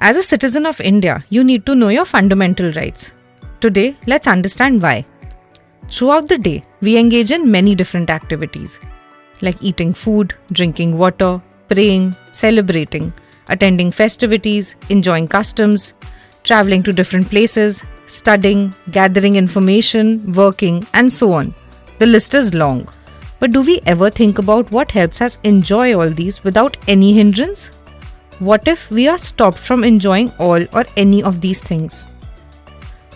As a citizen of India, you need to know your fundamental rights. Today, let's understand why. Throughout the day, we engage in many different activities, like eating food, drinking water, praying, celebrating, attending festivities, enjoying customs, traveling to different places, studying, gathering information, working, and so on. The list is long. But do we ever think about what helps us enjoy all these without any hindrance? What if we are stopped from enjoying all or any of these things?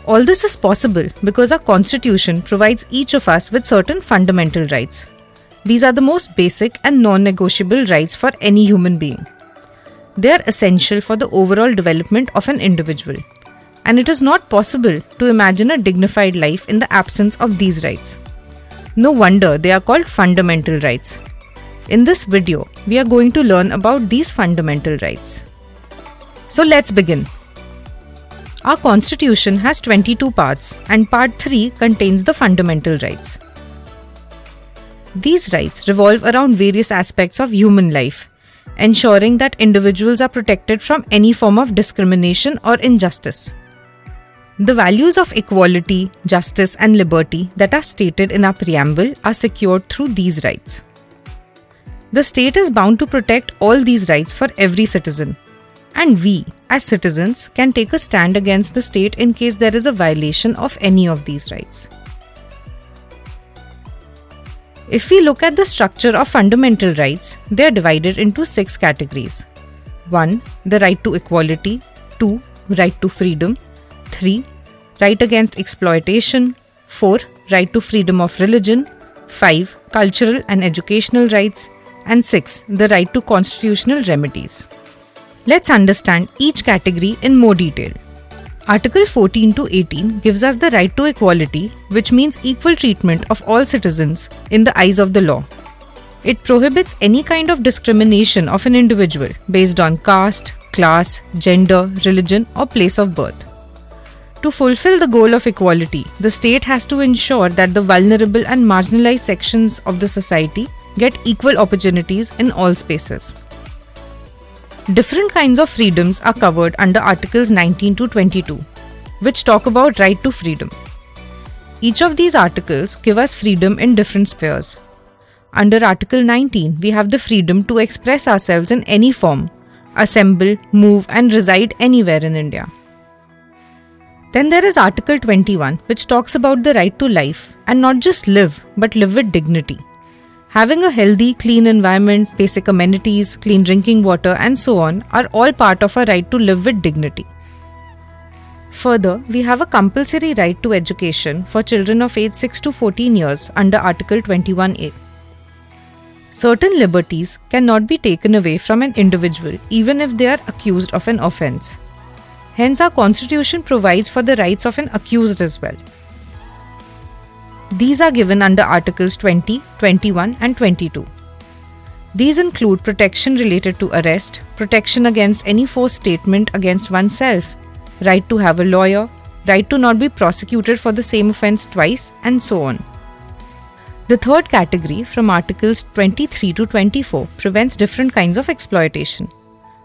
All this is possible because our constitution provides each of us with certain fundamental rights. These are the most basic and non-negotiable rights for any human being. They are essential for the overall development of an individual. And it is not possible to imagine a dignified life in the absence of these rights. No wonder they are called fundamental rights. In this video, we are going to learn about these fundamental rights. So let's begin. Our constitution has 22 parts and part 3 contains the fundamental rights. These rights revolve around various aspects of human life, ensuring that individuals are protected from any form of discrimination or injustice. The values of equality, justice, and liberty that are stated in our preamble are secured through these rights. The state is bound to protect all these rights for every citizen, and we, as citizens, can take a stand against the state in case there is a violation of any of these rights. If we look at the structure of fundamental rights, they are divided into 6 categories. 1. The right to equality. 2. Right to freedom. 3. Right against exploitation. 4. Right to freedom of religion. 5. Cultural and educational rights. And 6. The right to constitutional remedies. Let's understand each category in more detail. Article 14 to 18 gives us the right to equality, which means equal treatment of all citizens in the eyes of the law. It prohibits any kind of discrimination of an individual based on caste, class, gender, religion, or place of birth. To fulfill the goal of equality, the state has to ensure that the vulnerable and marginalized sections of the society get equal opportunities in all spaces. Different kinds of freedoms are covered under Articles 19 to 22, which talk about right to freedom. Each of these articles give us freedom in different spheres. Under Article 19, we have the freedom to express ourselves in any form, assemble, move, and reside anywhere in India. Then there is Article 21, which talks about the right to life, and not just live, but live with dignity. Having a healthy, clean environment, basic amenities, clean drinking water, and so on are all part of our right to live with dignity. Further, we have a compulsory right to education for children of age 6 to 14 years under Article 21A. Certain liberties cannot be taken away from an individual even if they are accused of an offence. Hence, our constitution provides for the rights of an accused as well. These are given under Articles 20, 21 and 22. These include protection related to arrest, protection against any forced statement against oneself, right to have a lawyer, right to not be prosecuted for the same offence twice, and so on. The third category from Articles 23 to 24 prevents different kinds of exploitation.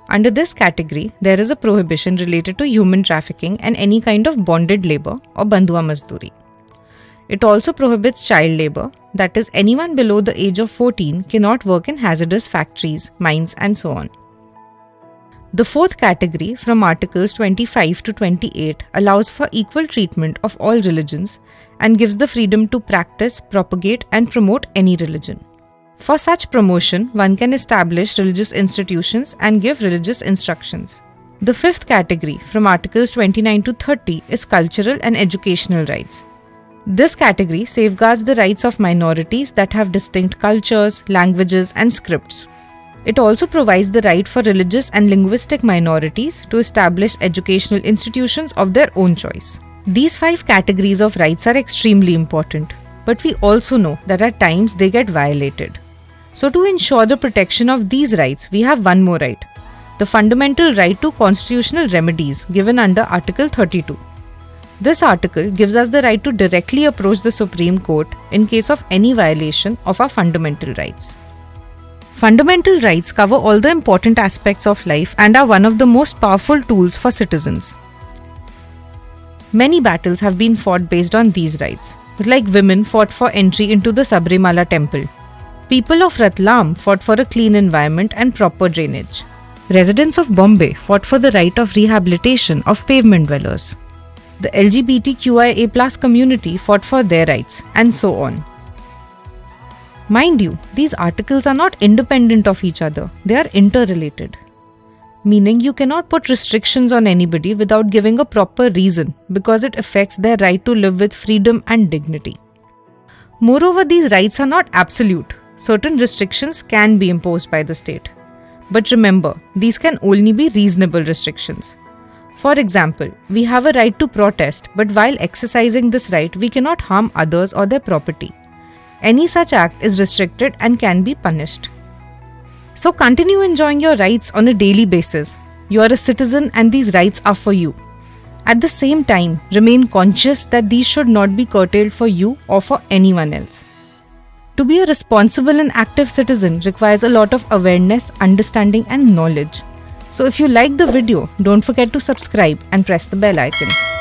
Under this category, there is a prohibition related to human trafficking and any kind of bonded labour or bandhua mazduri. It also prohibits child labour, that is, anyone below the age of 14 cannot work in hazardous factories, mines, and so on. The fourth category from Articles 25 to 28 allows for equal treatment of all religions and gives the freedom to practice, propagate, and promote any religion. For such promotion, one can establish religious institutions and give religious instructions. The fifth category from Articles 29 to 30 is cultural and educational rights. This category safeguards the rights of minorities that have distinct cultures, languages, and scripts. It also provides the right for religious and linguistic minorities to establish educational institutions of their own choice. These 5 categories of rights are extremely important, but we also know that at times they get violated. So to ensure the protection of these rights, we have one more right, the fundamental right to constitutional remedies given under Article 32. This article gives us the right to directly approach the Supreme Court in case of any violation of our fundamental rights. Fundamental rights cover all the important aspects of life and are one of the most powerful tools for citizens. Many battles have been fought based on these rights, like women fought for entry into the Sabrimala temple. People of Ratlam fought for a clean environment and proper drainage. Residents of Bombay fought for the right of rehabilitation of pavement dwellers. The LGBTQIA+ community fought for their rights, and so on. Mind you, these articles are not independent of each other, they are interrelated. Meaning you cannot put restrictions on anybody without giving a proper reason because it affects their right to live with freedom and dignity. Moreover, these rights are not absolute. Certain restrictions can be imposed by the state. But remember, these can only be reasonable restrictions. For example, we have a right to protest, but while exercising this right, we cannot harm others or their property. Any such act is restricted and can be punished. So continue enjoying your rights on a daily basis. You are a citizen and these rights are for you. At the same time, remain conscious that these should not be curtailed for you or for anyone else. To be a responsible and active citizen requires a lot of awareness, understanding and knowledge. So if you like the video, don't forget to subscribe and press the bell icon.